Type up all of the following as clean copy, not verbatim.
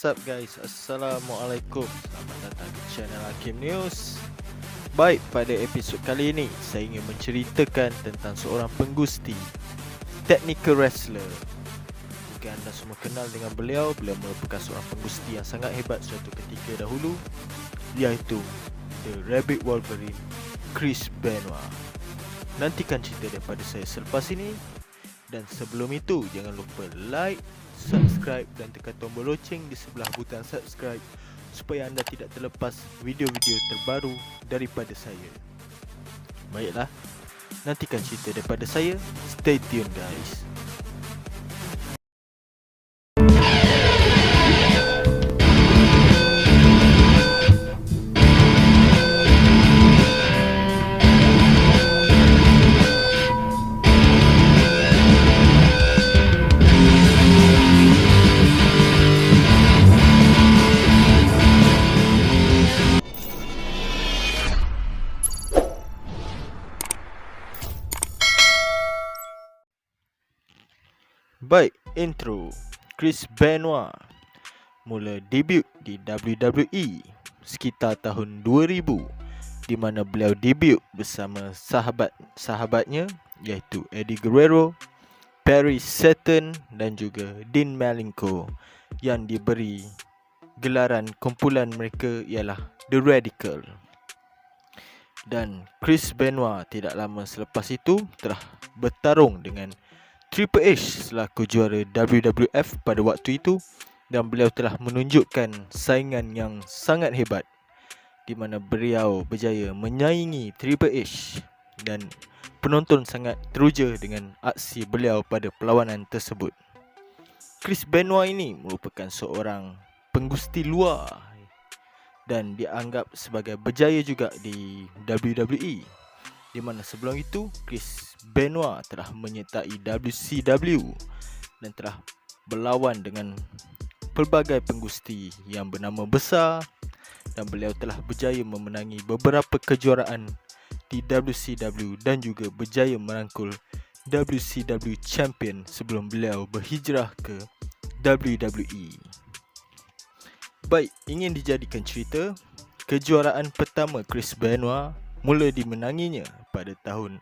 What's up guys, Assalamualaikum. Selamat datang di channel Hakim News. Baik, pada episod kali ini saya ingin menceritakan tentang seorang penggusti, technical wrestler. Mungkin anda semua kenal dengan beliau. Beliau merupakan seorang penggusti yang sangat hebat suatu ketika dahulu, iaitu The Rabbit Wolverine, Chris Benoit. Nantikan cerita daripada saya selepas ini. Dan sebelum itu, jangan lupa like, subscribe dan tekan tombol loceng di sebelah butang subscribe supaya anda tidak terlepas video-video terbaru daripada saya. Baiklah, nantikan cerita daripada saya. Stay tune guys. Baik, intro. Chris Benoit mula debut di WWE sekitar tahun 2000, di mana beliau debut bersama sahabat-sahabatnya iaitu Eddie Guerrero, Perry Saturn dan juga Dean Malenko, yang diberi gelaran kumpulan mereka ialah The Radical. Dan Chris Benoit tidak lama selepas itu telah bertarung dengan Triple H selaku juara WWF pada waktu itu, dan beliau telah menunjukkan saingan yang sangat hebat, di mana beliau berjaya menyaingi Triple H dan penonton sangat teruja dengan aksi beliau pada perlawanan tersebut. Chris Benoit ini merupakan seorang penggusti luar dan dianggap sebagai berjaya juga di WWE, di mana sebelum itu Chris Benoit telah menyertai WCW dan telah berlawan dengan pelbagai penggusti yang bernama besar, dan beliau telah berjaya memenangi beberapa kejuaraan di WCW dan juga berjaya merangkul WCW Champion sebelum beliau berhijrah ke WWE. Baik, ingin dijadikan cerita, kejuaraan pertama Chris Benoit mula dimenanginya pada tahun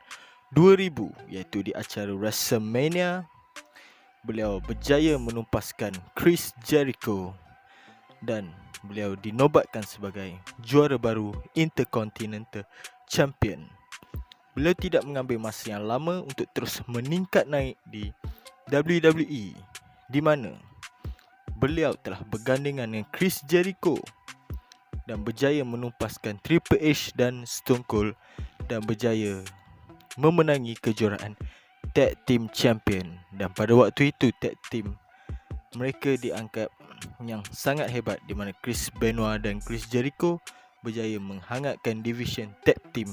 2000, iaitu di acara WrestleMania. Beliau berjaya menumpaskan Chris Jericho dan beliau dinobatkan sebagai juara baru Intercontinental Champion. Beliau tidak mengambil masa yang lama untuk terus meningkat naik di WWE, di mana beliau telah bergandingan dengan Chris Jericho dan berjaya menumpaskan Triple H dan Stone Cold, dan berjaya memenangi kejuaraan Tag Team Champion. Dan pada waktu itu Tag Team mereka dianggap yang sangat hebat, di mana Chris Benoit dan Chris Jericho berjaya menghangatkan division Tag Team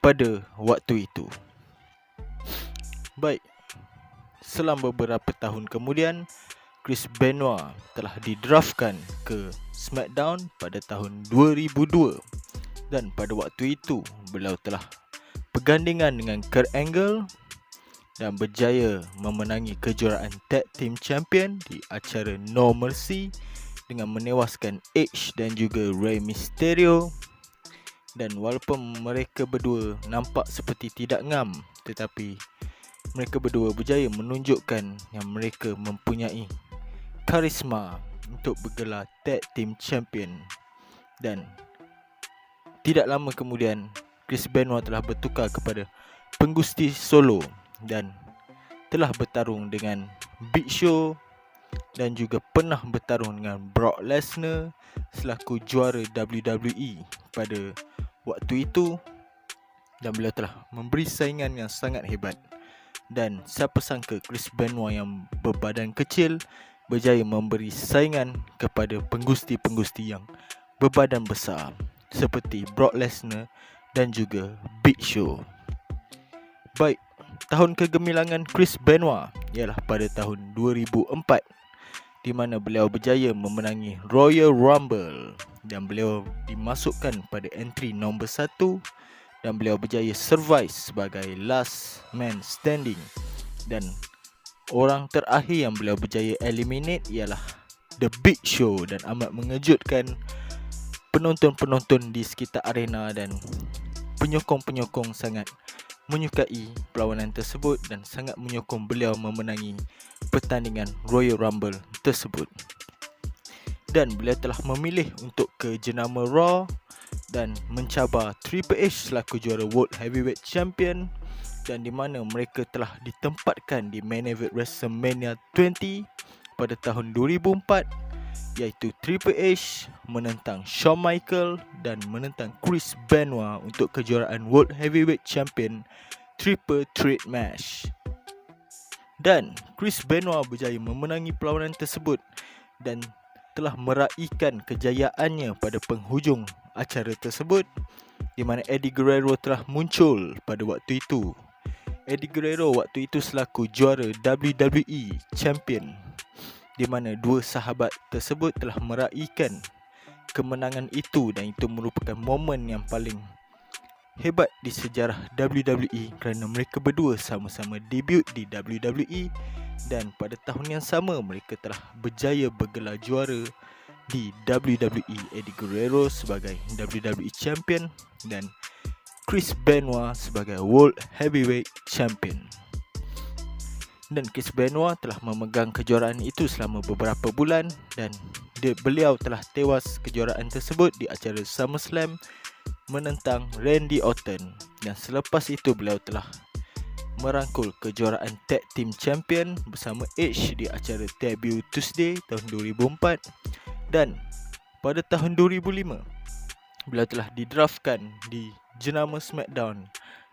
pada waktu itu. Baik, selang beberapa tahun kemudian, Chris Benoit telah didraftkan ke SmackDown pada tahun 2002, dan pada waktu itu beliau telah bergandingan dengan Kurt Angle dan berjaya memenangi kejuaraan Tag Team Champion di acara No Mercy dengan menewaskan Edge dan juga Rey Mysterio. Dan walaupun mereka berdua nampak seperti tidak ngam, tetapi mereka berdua berjaya menunjukkan yang mereka mempunyai karisma untuk bergelar Tag Team Champion. Dan tidak lama kemudian Chris Benoit telah bertukar kepada penggusti solo dan telah bertarung dengan Big Show dan juga pernah bertarung dengan Brock Lesnar selaku juara WWE pada waktu itu, dan beliau telah memberi saingan yang sangat hebat. Dan siapa sangka Chris Benoit yang berbadan kecil berjaya memberi saingan kepada penggusti-penggusti yang berbadan besar seperti Brock Lesnar dan juga Big Show. Baik, tahun kegemilangan Chris Benoit ialah pada tahun 2004, di mana beliau berjaya memenangi Royal Rumble dan beliau dimasukkan pada entry nombor 1, dan beliau berjaya survive sebagai last man standing. Dan orang terakhir yang beliau berjaya eliminate ialah The Big Show dan amat mengejutkan penonton-penonton di sekitar arena, dan penyokong-penyokong sangat menyukai perlawanan tersebut dan sangat menyokong beliau memenangi pertandingan Royal Rumble tersebut. Dan beliau telah memilih untuk ke jenama Raw dan mencabar Triple H selaku juara World Heavyweight Champion, dan di mana mereka telah ditempatkan di main event WrestleMania 20 pada tahun 2004, iaitu Triple H menentang Shawn Michaels dan menentang Chris Benoit untuk kejuaraan World Heavyweight Champion Triple Threat Match. Dan Chris Benoit berjaya memenangi perlawanan tersebut dan telah meraihkan kejayaannya pada penghujung acara tersebut, di mana Eddie Guerrero telah muncul pada waktu itu. Eddie Guerrero waktu itu selaku juara WWE Champion, di mana dua sahabat tersebut telah meraihkan kemenangan itu, dan itu merupakan momen yang paling hebat di sejarah WWE kerana mereka berdua sama-sama debut di WWE, dan pada tahun yang sama mereka telah berjaya bergelar juara di WWE. Eddie Guerrero sebagai WWE Champion dan Chris Benoit sebagai World Heavyweight Champion. Dan Chris Benoit telah memegang kejuaraan itu selama beberapa bulan, dan beliau telah tewas kejuaraan tersebut di acara SummerSlam menentang Randy Orton. Dan selepas itu beliau telah merangkul kejuaraan Tag Team Champion bersama Edge di acara Debut Tuesday tahun 2004, dan pada tahun 2005 beliau telah didraftkan di jenama SmackDown,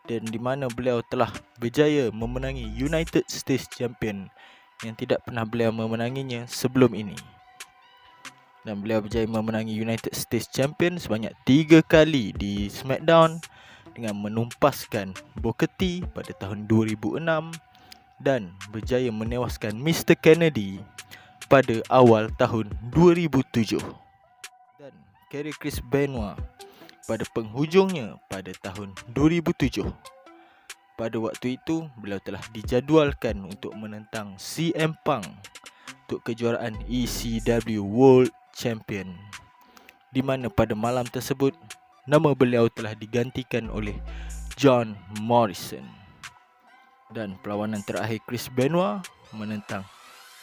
dan di mana beliau telah berjaya memenangi United States Champion yang tidak pernah beliau memenanginya sebelum ini. Dan beliau berjaya memenangi United States Champion sebanyak 3 kali di SmackDown dengan menumpaskan Booker T pada tahun 2006 dan berjaya menewaskan Mr. Kennedy pada awal tahun 2007. Dan karier Chris Benoit pada penghujungnya pada tahun 2007. Pada waktu itu beliau telah dijadualkan untuk menentang CM Punk untuk kejuaraan ECW World Champion, di mana pada malam tersebut nama beliau telah digantikan oleh John Morrison. Dan perlawanan terakhir Chris Benoit menentang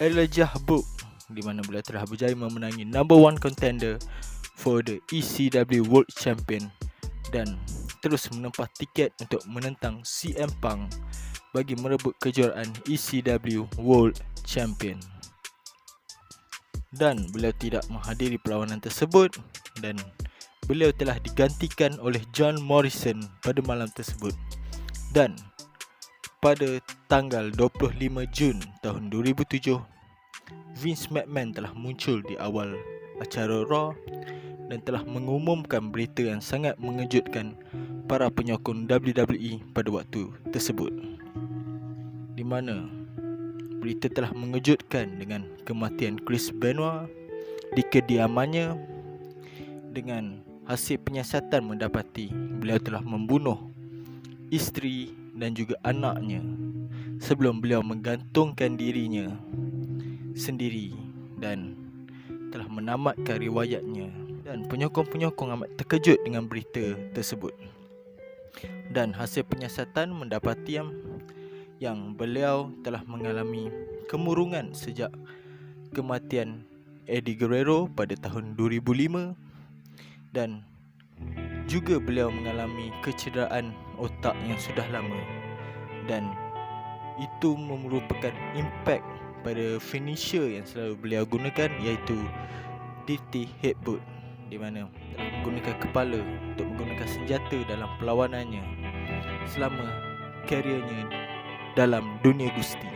Elijah Wood, di mana beliau telah berjaya memenangi number 1 contender for the ECW World Champion dan terus menempah tiket untuk menentang CM Punk bagi merebut kejuaraan ECW World Champion. Dan beliau tidak menghadiri perlawanan tersebut, dan beliau telah digantikan oleh John Morrison pada malam tersebut. Dan pada tanggal 25 Jun tahun 2007, Vince McMahon telah muncul di awal acara Raw dan telah mengumumkan berita yang sangat mengejutkan para penyokong WWE pada waktu tersebut, di mana berita telah mengejutkan dengan kematian Chris Benoit di kediamannya. Dengan hasil penyiasatan mendapati beliau telah membunuh isteri dan juga anaknya sebelum beliau menggantungkan dirinya sendiri dan telah menamatkan riwayatnya. Dan penyokong-penyokong amat terkejut dengan berita tersebut. Dan hasil penyiasatan mendapati yang beliau telah mengalami kemurungan sejak kematian Eddie Guerrero pada tahun 2005, dan juga beliau mengalami kecederaan otak yang sudah lama, dan itu merupakan impak pada finisher yang selalu beliau gunakan, iaitu Dirty Headbutt, di mana telah menggunakan kepala untuk menggunakan senjata dalam perlawanannya selama kariernya dalam dunia gusti.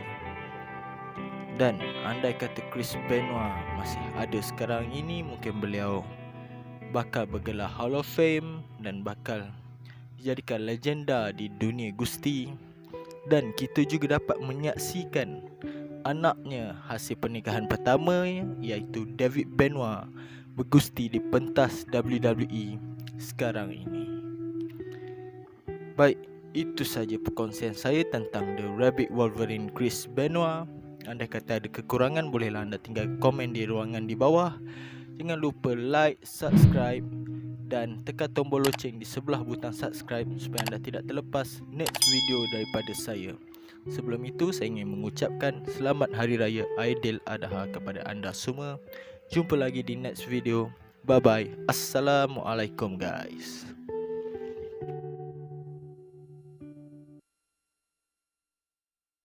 Dan andai kata Chris Benoit masih ada sekarang ini, mungkin beliau bakal bergelar Hall of Fame dan bakal dijadikan legenda di dunia gusti. Dan kita juga dapat menyaksikan anaknya hasil pernikahan pertama, iaitu David Benoit, bergusti di pentas WWE sekarang ini. Baik, itu saja perkongsian saya tentang The Rabbit Wolverine Chris Benoit. Andai kata ada kekurangan, bolehlah anda tinggal komen di ruangan di bawah. Jangan lupa like, subscribe dan tekan tombol loceng di sebelah butang subscribe supaya anda tidak terlepas next video daripada saya. Sebelum itu, saya ingin mengucapkan selamat Hari Raya Aidiladha kepada anda semua. Jumpa lagi di next video. Bye bye. Assalamualaikum guys.